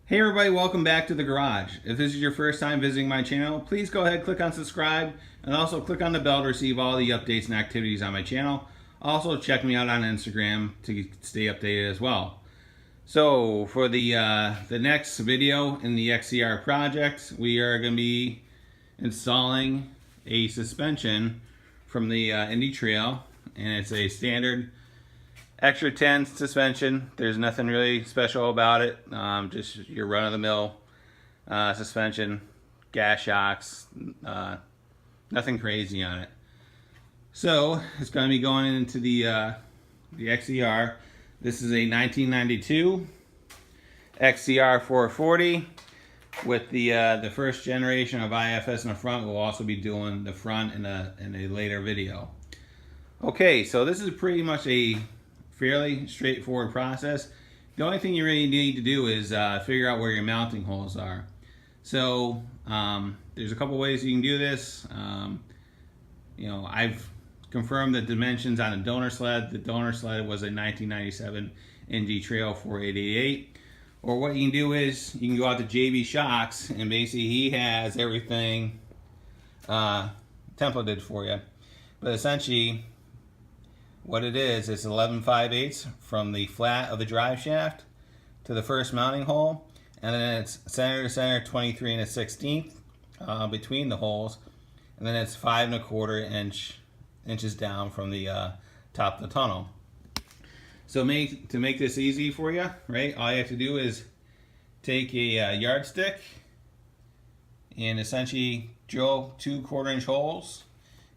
Hey everybody, welcome back to the garage. If this is your first time visiting my channel, please go ahead, click on subscribe, and also click on the bell to receive all the updates and activities on my channel. Also check me out on Instagram to stay updated as well. So for the next video in the XCR project, we are going to be installing a suspension from the Indy Trail, and it's a standard Xtra 10 suspension. There's nothing really special about it. Just your run-of-the-mill suspension, gas shocks, nothing crazy on it. So it's going to be going into the XCR. This is a 1992 XCR 440 with the first generation of IFS in the front. We'll also be doing the front in a later video. Okay, so this is pretty much a fairly straightforward process. The only thing you really need to do is figure out where your mounting holes are. So there's a couple ways you can do this. I've confirmed the dimensions on a donor sled. The donor sled was a 1997 Indy Trail 4888. Or what you can do is you can go out to JB Shocks, and basically he has everything templated for you. But essentially, what it is 11 5/8 from the flat of the drive shaft to the first mounting hole, and then it's center to center 23 1/16 between the holes, and then it's 5 1/4 inches down from the top of the tunnel. So to make this easy for you, right? All you have to do is take a yardstick and essentially drill 2 1/4-inch holes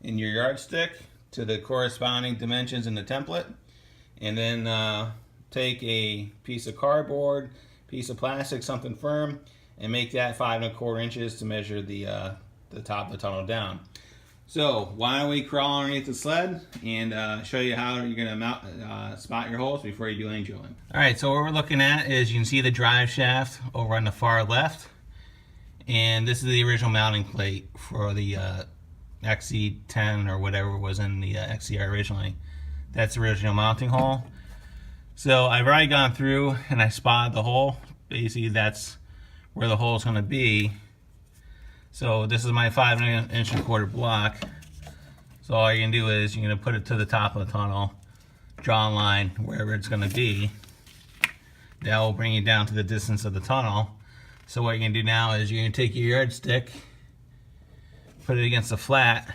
in your yardstick to the corresponding dimensions in the template, and then take a piece of cardboard, piece of plastic, something firm, and make that 5 1/4 inches to measure the top of the tunnel down. So why don't we crawl underneath the sled and show you how you're going to spot your holes before you do any drilling. All right, so what we're looking at is you can see the drive shaft over on the far left, and this is the original mounting plate for the XC10 or whatever was in the XCR originally. That's the original mounting hole. So I've already gone through and I spotted the hole. Basically that's where the hole is going to be. So this is my 5 1/4 block. So all you're going to do is you're going to put it to the top of the tunnel, draw a line wherever it's going to be. That will bring you down to the distance of the tunnel. So what you're going to do now is you're going to take your yardstick, put it against the flat,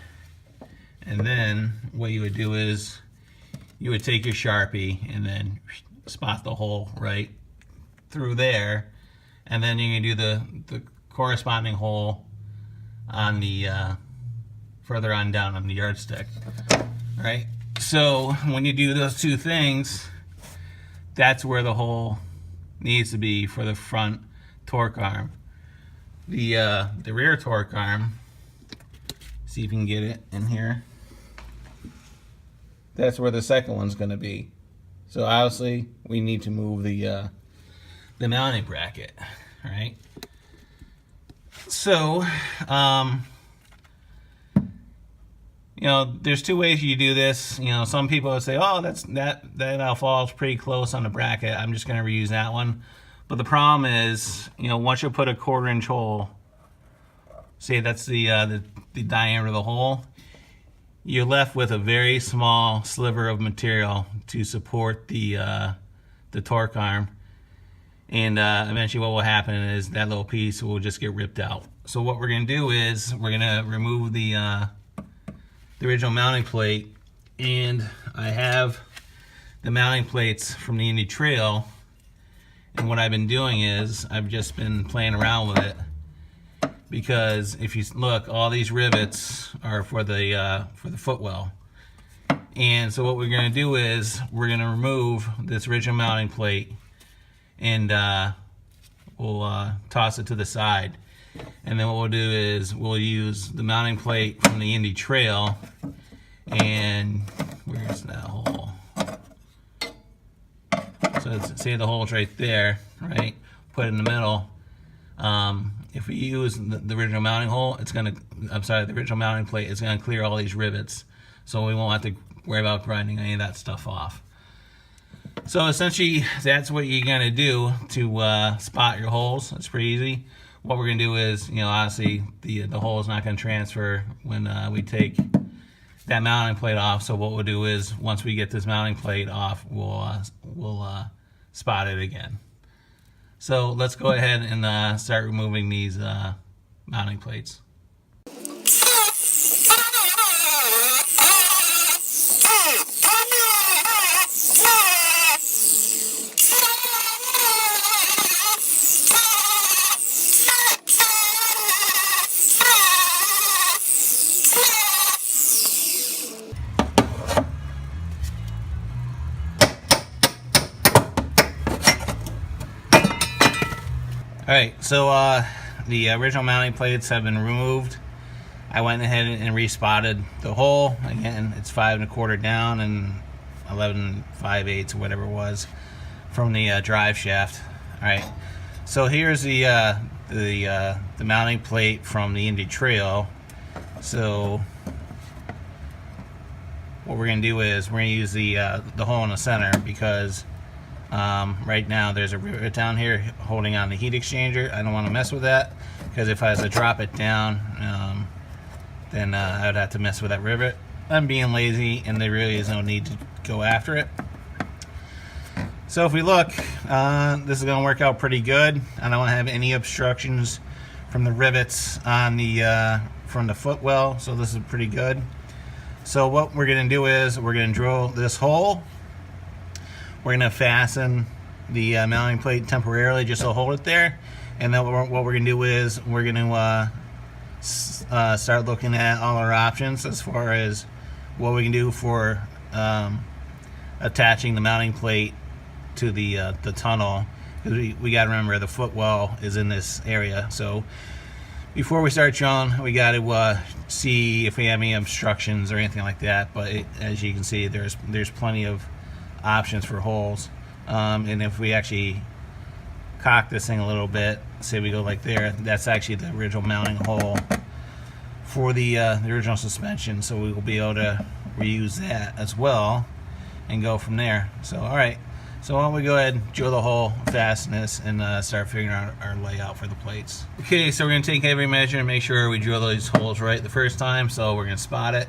and then what you would do is you would take your Sharpie and then spot the hole right through there, and then you're going to do the corresponding hole on the further on down on the yardstick. All right, so when you do those two things, that's where the hole needs to be for the front torque arm. The rear torque arm, see if you can get it in here, that's where the second one's going to be. So obviously we need to move the mounting bracket. All right, so there's two ways you do this. Some people would say, oh, that falls pretty close on the bracket, I'm just going to reuse that one. But the problem is, once you put a 1/4-inch hole, say that's the diameter of the hole, you're left with a very small sliver of material to support the torque arm, and eventually what will happen is that little piece will just get ripped out. So what we're going to do is we're going to remove the original mounting plate, and I have the mounting plates from the Indy Trail, and what I've been doing is I've just been playing around with it. Because if you look, all these rivets are for the footwell, and so what we're going to do is we're going to remove this original mounting plate, and we'll toss it to the side, and then what we'll do is we'll use the mounting plate from the Indy Trail, and where's that hole? So say the hole's right there, right? Put it in the middle. If we use the original mounting hole, the original mounting plate is going to clear all these rivets, so we won't have to worry about grinding any of that stuff off. So essentially, that's what you're gonna do to spot your holes. It's pretty easy. What we're gonna do is, obviously the hole is not gonna transfer when we take that mounting plate off. So what we'll do is, once we get this mounting plate off, we'll spot it again. So let's go ahead and start removing these mounting plates. Alright, so the original mounting plates have been removed. I went ahead and respotted the hole. Again, it's 5 1/4 down and 11 5/8 or whatever it was from the drive shaft. Alright, so here's the mounting plate from the Indy Trail. So what we're going to do is we're going to use the hole in the center, because right now there's a rivet down here holding on the heat exchanger. I don't want to mess with that, because if I was to drop it down, then I would have to mess with that rivet. I'm being lazy, and there really is no need to go after it. So if we look, this is going to work out pretty good. I don't have any obstructions from the rivets on the from the footwell, so this is pretty good. So what we're going to do is we're going to drill this hole. We're going to fasten the mounting plate temporarily just to hold it there. And then what we're going to do is we're going to start looking at all our options as far as what we can do for attaching the mounting plate to the tunnel. Because we got to remember, the footwell is in this area. So before we start drilling, we got to see if we have any obstructions or anything like that. But as you can see, there's plenty of options for holes, and if we actually cock this thing a little bit, say we go like there, that's actually the original mounting hole for the original suspension, so we will be able to reuse that as well and go from there. So alright, so why don't we go ahead and drill the hole, fasten this, and start figuring out our layout for the plates. Okay, so we're going to take every measure and make sure we drill those holes right the first time. So we're going to spot it.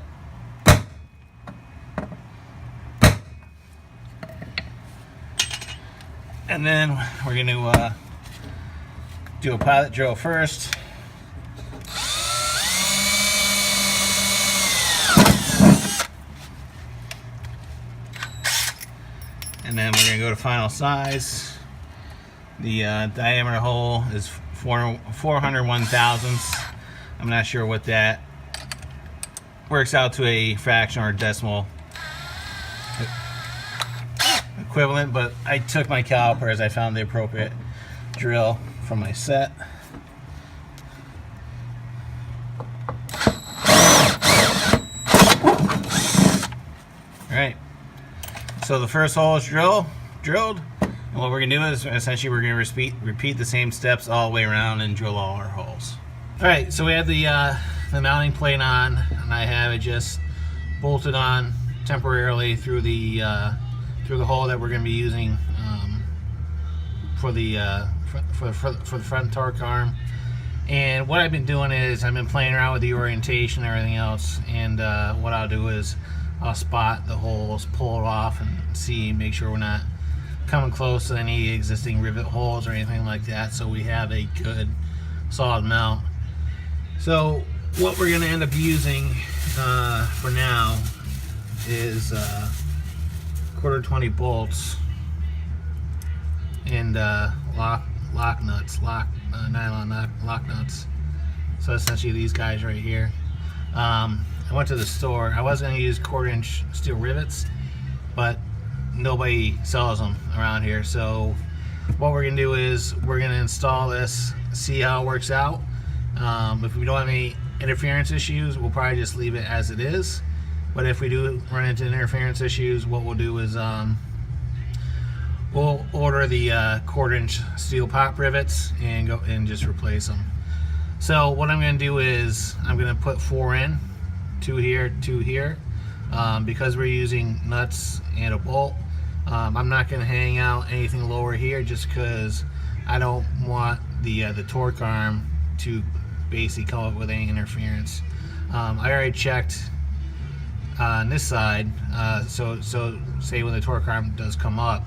And then we're going to do a pilot drill first. And then we're going to go to final size. The diameter hole is 401 thousandths. I'm not sure what that works out to, a fraction or a decimal equivalent, but I took my calipers. I found the appropriate drill from my set. Alright, so the first hole is drilled, and what we're going to do is essentially we're going to repeat the same steps all the way around and drill all our holes. Alright, so we have the mounting plate on, and I have it just bolted on temporarily through the hole that we're going to be using for the front torque arm. And what I've been doing is I've been playing around with the orientation and everything else, and what I'll do is I'll spot the holes, pull it off, and see, make sure we're not coming close to any existing rivet holes or anything like that, so we have a good solid mount. So what we're going to end up using for now is 1/4 bolts and nylon lock nuts. So essentially these guys right here. I went to the store. I was going to use 1/4" steel rivets, but nobody sells them around here. So what we're going to do is we're going to install this, see how it works out. If we don't have any interference issues, we'll probably just leave it as it is. But if we do run into interference issues, what we'll do is we'll order the 1/4" steel pop rivets and go and just replace them. So what I'm going to do is I'm going to put 4 in, 2 here, 2 here. Because we're using nuts and a bolt, I'm not going to hang out anything lower here just because I don't want the torque arm to basically come up with any interference. I already checked on this side, so say when the torque arm does come up,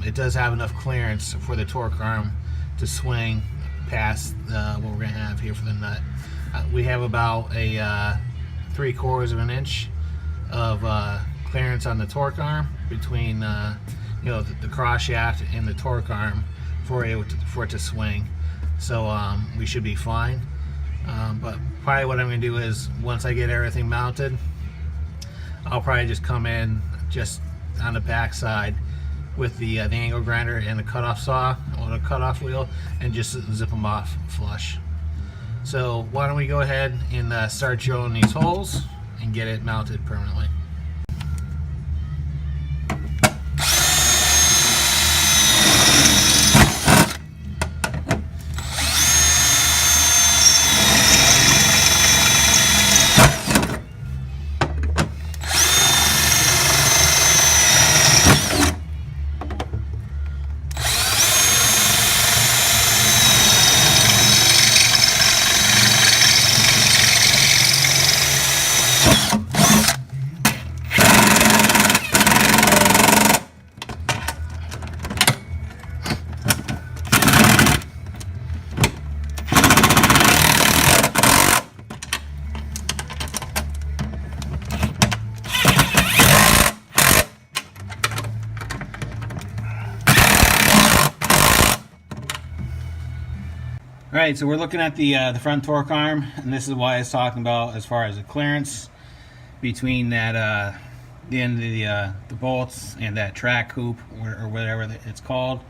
it does have enough clearance for the torque arm to swing past what we're going to have here for the nut. We have about a 3/4 of an inch of clearance on the torque arm between you know, the cross shaft and the torque arm for it to swing. So we should be fine. But probably what I'm going to do is, once I get everything mounted, I'll probably just come in just on the back side with the angle grinder and the cutoff saw or the cutoff wheel and just zip them off flush. So why don't we go ahead and start drilling these holes and get it mounted permanently. Alright, so we're looking at the front torque arm, and this is what I was talking about as far as the clearance between that the end of the bolts and that track hoop or whatever it's called.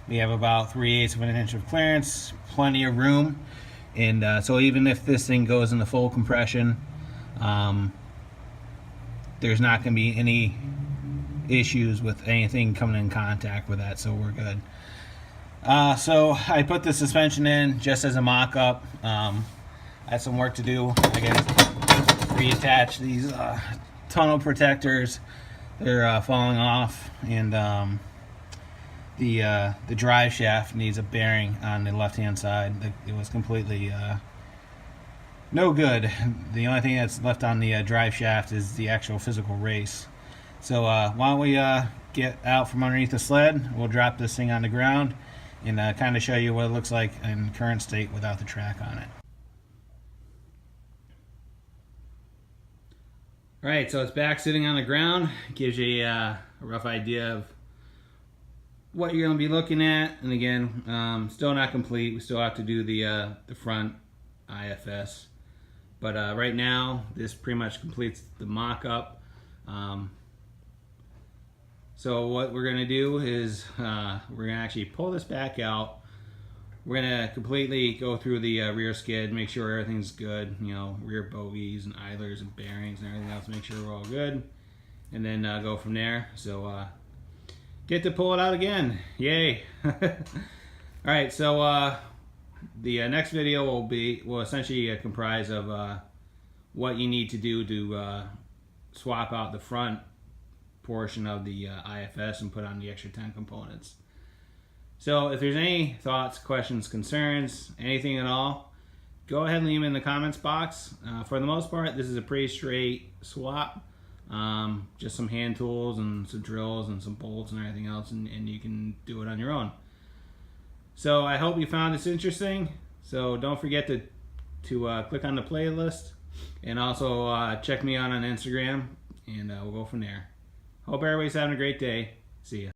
We have about 3/8 of an inch of clearance, plenty of room, and so even if this thing goes into full compression, there's not going to be any issues with anything coming in contact with that, so we're good. So I put the suspension in just as a mock-up. I had some work to do. I got to reattach these tunnel protectors. They're falling off, and the drive shaft needs a bearing on the left-hand side. It was completely no good. The only thing that's left on the drive shaft is the actual physical race. So why don't we get out from underneath the sled? We'll drop this thing on the ground and kind of show you what it looks like in current state without the track on it. Alright, so it's back sitting on the ground. It gives you a rough idea of what you're going to be looking at. And again, still not complete. We still have to do the front IFS. But right now, this pretty much completes the mock-up. So what we're going to do is we're going to actually pull this back out. We're going to completely go through the rear skid, make sure everything's good, you know, rear bogies and idlers and bearings and everything else, make sure we're all good, and then go from there. So get to pull it out again. Yay. Alright, so the next video will essentially comprise of what you need to do to swap out the front portion of the IFS and put on the extra 10 components. So if there's any thoughts, questions, concerns, anything at all, go ahead and leave them in the comments box. For the most part, this is a pretty straight swap. Just some hand tools and some drills and some bolts and everything else, and you can do it on your own. So I hope you found this interesting. So don't forget to click on the playlist, and also check me out on Instagram, and we'll go from there. Hope everybody's having a great day. See ya.